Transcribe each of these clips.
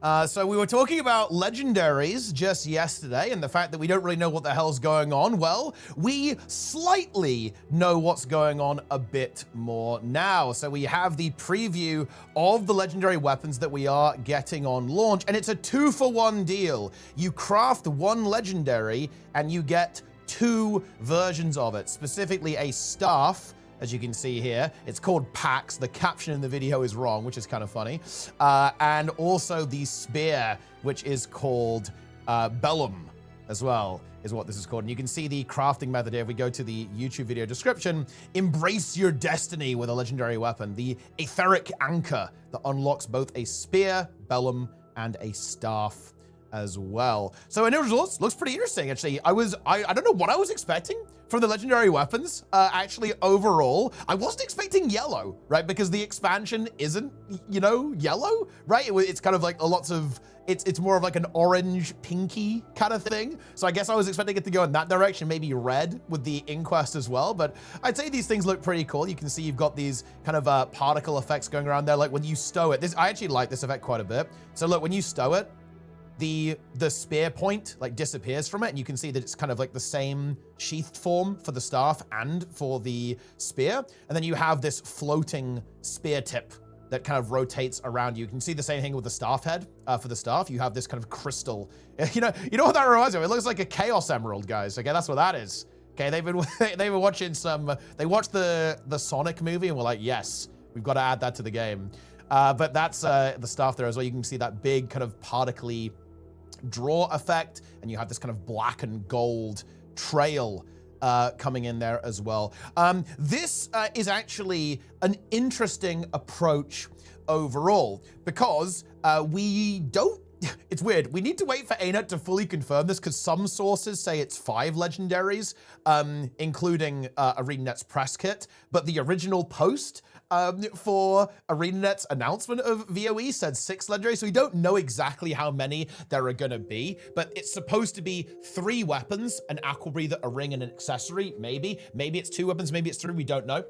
So we were talking about legendaries just yesterday and the fact that we don't really know what the hell's going on. Well, we slightly know what's going on a bit more now. So we have the preview of the legendary weapons that we are getting on launch, and it's a 2-for-1 deal. You craft one legendary and you get 2 versions of it, specifically a staff. As you can see here, it's called Pax. The caption in the video is wrong, which is kind of funny. And also the spear, which is called Bellum as well, is what this is called. And you can see the crafting method here. If we go to the YouTube video description, embrace your destiny with a legendary weapon, the etheric anchor that unlocks both a spear, Bellum, and a staff as well. So initial results looks pretty interesting, actually. I don't know what I was expecting from the legendary weapons. Actually, overall, I wasn't expecting yellow, right? Because the expansion isn't, you know, yellow, right? It's kind of like it's more of like an orange, pinky kind of thing. So I guess I was expecting it to go in that direction, maybe red with the Inquest as well. But I'd say these things look pretty cool. You can see you've got these kind of particle effects going around there. Like when you stow it, I actually like this effect quite a bit. So look, when you stow it, the spear point like disappears from it, and you can see that it's kind of like the same sheathed form for the staff and for the spear. And then you have this floating spear tip that kind of rotates around you. You can see the same thing with the staff head. For the staff, you have this kind of crystal. You know what that reminds me of? It looks like a Chaos Emerald, guys. Okay, that's what that is. Okay, they've been watching they watched the Sonic movie and were like, yes, we've got to add that to the game. But that's the staff there as well. You can see that big kind of particly draw effect, and you have this kind of black and gold trail coming in there as well. This is actually an interesting approach overall, because we don't, it's weird. We need to wait for ArenaNet to fully confirm this, because some sources say it's 5 legendaries, including ArenaNet's press kit, but the original post for ArenaNet's announcement of VOE said 6 legendaries, so we don't know exactly how many there are gonna be, but it's supposed to be 3 weapons, an aqua breather, a ring, and an accessory, maybe. Maybe it's 2 weapons, maybe it's 3, we don't know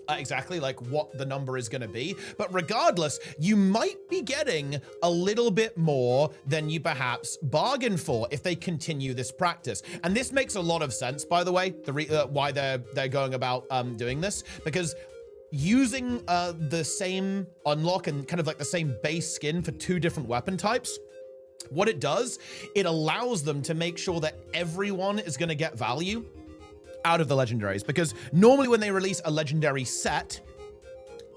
exactly like what the number is going to be. But regardless, you might be getting a little bit more than you perhaps bargained for if they continue this practice. And this makes a lot of sense, by the way, why they're going about doing this, because using the same unlock and kind of like the same base skin for 2 different weapon types, what it does, it allows them to make sure that everyone is going to get value out of the legendaries, because normally when they release a legendary set,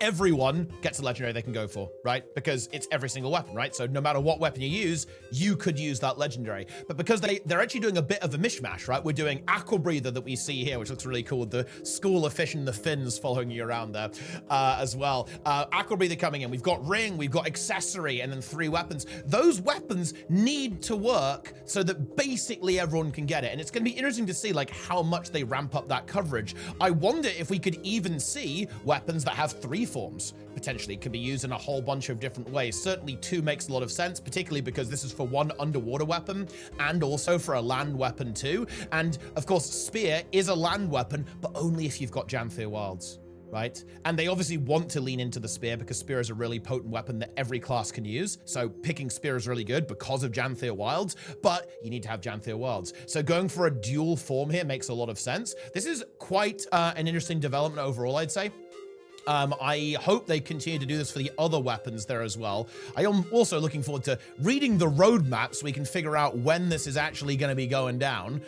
everyone gets a legendary they can go for, right? Because it's every single weapon, right? So no matter what weapon you use, you could use that legendary. But because they're actually doing a bit of a mishmash, right? We're doing Aqua Breather that we see here, which looks really cool. The school of fish and the fins following you around there as well. Aqua Breather coming in. We've got Ring, we've got Accessory, and then 3 weapons. Those weapons need to work so that basically everyone can get it. And it's going to be interesting to see like how much they ramp up that coverage. I wonder if we could even see weapons that have 3 forms. Potentially can be used in a whole bunch of different ways. Certainly 2 makes a lot of sense, particularly because this is for 1 underwater weapon and also for a land weapon too. And of course, Spear is a land weapon, but only if you've got Janthir Wilds, right? And they obviously want to lean into the Spear because Spear is a really potent weapon that every class can use. So picking Spear is really good because of Janthir Wilds, but you need to have Janthir Wilds. So going for a dual form here makes a lot of sense. This is quite an interesting development overall, I'd say. I hope they continue to do this for the other weapons there as well. I am also looking forward to reading the roadmap so we can figure out when this is actually going to be going down,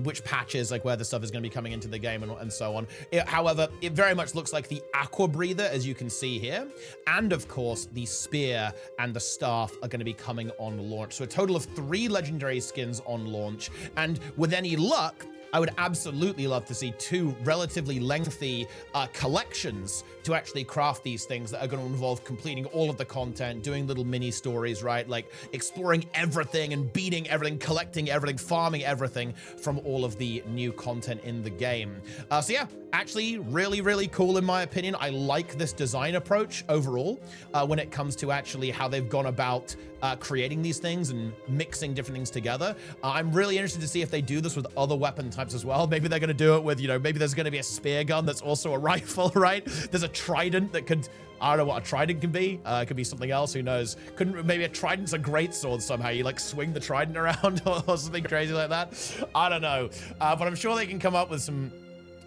which patches, like where the stuff is going to be coming into the game and so on. However, it very much looks like the Aqua Breather, as you can see here, and of course the Spear and the Staff are going to be coming on launch. So a total of 3 legendary skins on launch, and with any luck, I would absolutely love to see 2 relatively lengthy collections to actually craft these things that are going to involve completing all of the content, doing little mini stories, right? Like exploring everything and beating everything, collecting everything, farming everything from all of the new content in the game. So yeah, actually really, really cool in my opinion. I like this design approach overall when it comes to actually how they've gone about creating these things and mixing different things together. I'm really interested to see if they do this with other weapon types types as well. Maybe they're going to do it with, you know, maybe there's going to be a spear gun that's also a rifle, right? There's a trident that could, I don't know what a trident can be. It could be something else, who knows? Maybe a trident's a great sword somehow. You like swing the trident around or something crazy like that. I don't know. But I'm sure they can come up with some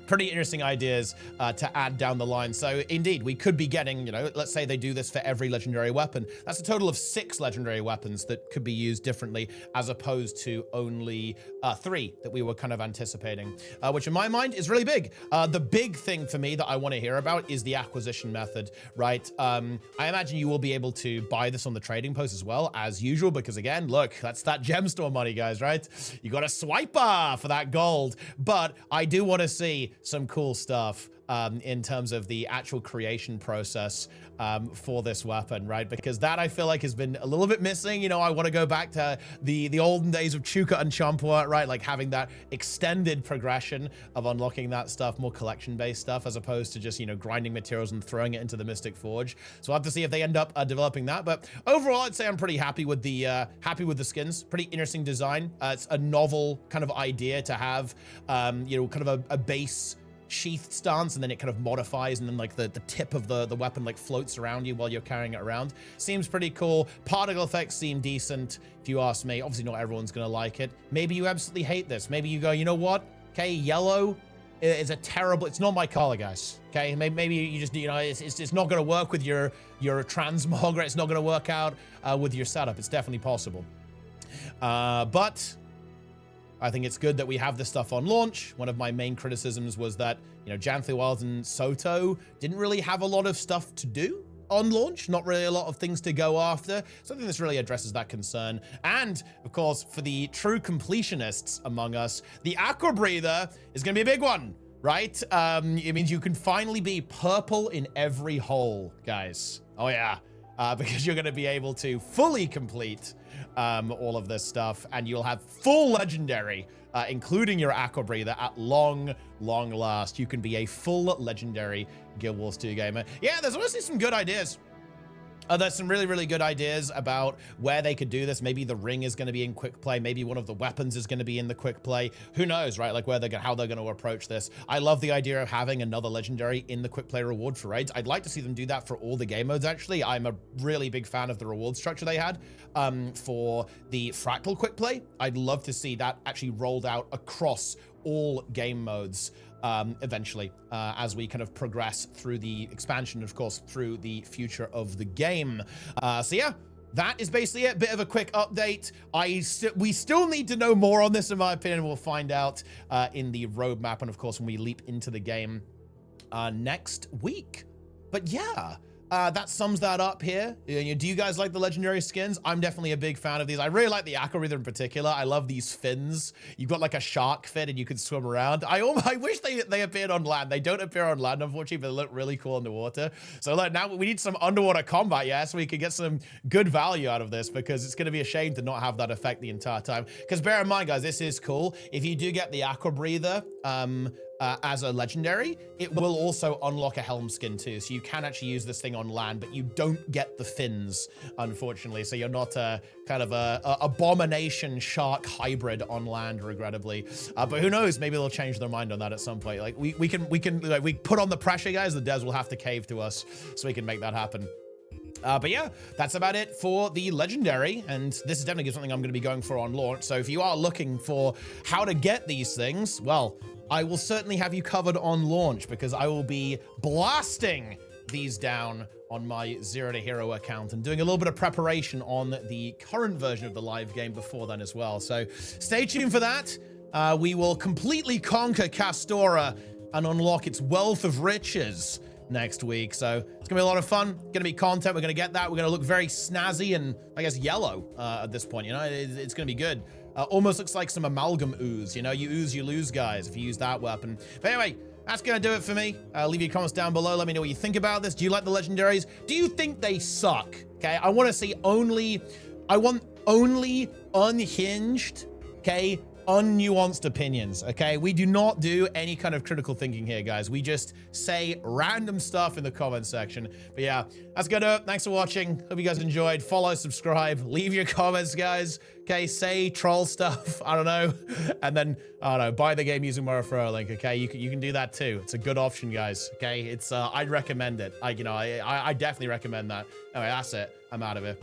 pretty interesting ideas to add down the line. So indeed, we could be getting, you know, let's say they do this for every legendary weapon. That's a total of 6 legendary weapons that could be used differently, as opposed to only 3 that we were kind of anticipating, which in my mind is really big. The big thing for me that I want to hear about is the acquisition method, right? I imagine you will be able to buy this on the trading post as well, as usual, because again, look, that's that gem store money, guys, right? You got a swiper for that gold, but I do want to see some cool stuff in terms of the actual creation process for this weapon, right? Because that I feel like has been a little bit missing. You know, I want to go back to the olden days of Chuka and Champua, right? Like having that extended progression of unlocking that stuff, more collection-based stuff, as opposed to just, you know, grinding materials and throwing it into the Mystic Forge. So we'll have to see if they end up developing that. But overall, I'd say I'm pretty happy with the skins. Pretty interesting design. It's a novel kind of idea to have, you know, kind of a base sheathed stance, and then it kind of modifies, and then like the tip of the weapon like floats around you while you're carrying it around. Seems pretty cool. Particle effects seem decent, if you ask me. Obviously not everyone's gonna like it. Maybe you absolutely hate this. Maybe you go, you know what, okay, yellow is a terrible, it's not my color, guys. Okay, maybe you just, you know, it's not gonna work with your transmog, or it's not gonna work out with your setup. It's definitely possible, but I think it's good that we have this stuff on launch. One of my main criticisms was that, you know, Janthly Wilds and Soto didn't really have a lot of stuff to do on launch, not really a lot of things to go after. So I think this really addresses that concern. And of course, for the true completionists among us, the Aqua Breather is gonna be a big one, right? It means you can finally be purple in every hole, guys. Oh yeah, because you're gonna be able to fully complete all of this stuff, and you'll have full legendary, including your Aqua Breather at long last. You can be a full legendary Guild Wars 2 gamer. Yeah, there's honestly some good ideas. There's some really good ideas about where they could do this. Maybe the ring is going to be in quick play. Maybe one of the weapons is going to be in the quick play. Who knows, right? Like how they're going to approach this. I love the idea of having another legendary in the quick play reward for raids. I'd like to see them do that for all the game modes, actually. I'm a really big fan of the reward structure they had for the Fractal quick play. I'd love to see that actually rolled out across all game modes eventually, as we kind of progress through the expansion, of course, through the future of the game. So yeah, that is basically it. Bit of a quick update. We still need to know more on this, in my opinion. We'll find out in the roadmap, and of course, when we leap into the game next week. But yeah, that sums that up here. Do you guys like the legendary skins? I'm definitely a big fan of these. I really like the Aqua Breather in particular. I love these fins. You've got like a shark fin and you can swim around. I wish they appeared on land. They don't appear on land, unfortunately, but they look really cool underwater. So look, now we need some underwater combat, yeah, so we can get some good value out of this, because it's going to be a shame to not have that effect the entire time. Because bear in mind, guys, this is cool. If you do get the Aqua Breather, as a legendary, it will also unlock a helm skin too. So you can actually use this thing on land, but you don't get the fins, unfortunately. So you're not a kind of a abomination shark hybrid on land, regrettably. But who knows? Maybe they'll change their mind on that at some point. Like we put on the pressure, guys. The devs will have to cave to us so we can make that happen. But yeah, that's about it for the legendary, and this is definitely something I'm going to be going for on launch. So if you are looking for how to get these things, well, I will certainly have you covered on launch, because I will be blasting these down on my Zero to Hero account and doing a little bit of preparation on the current version of the live game before then as well. So stay tuned for that. We will completely conquer Castora and unlock its wealth of riches next week. So it's gonna be a lot of fun. Gonna be content. We're gonna get that. We're gonna look very snazzy and, I guess, yellow at this point. You know, it's gonna be good. Almost looks like some amalgam ooze. You know, you ooze, you lose, guys, if you use that weapon. But anyway, that's gonna do it for me. Leave your comments down below. Let me know what you think about this. Do you like the legendaries? Do you think they suck? Okay, I want to see only unhinged, okay, unnuanced opinions, okay? We do not do any kind of critical thinking here, guys. We just say random stuff in the comment section. But yeah, that's gonna do it. Thanks for watching. Hope you guys enjoyed. Follow, subscribe, leave your comments, guys. Okay, say troll stuff, I don't know. And then, I don't know, buy the game using my referral link, okay? You can do that too. It's a good option, guys, okay? It's, I'd recommend it. I definitely recommend that. Anyway, that's it. I'm out of here.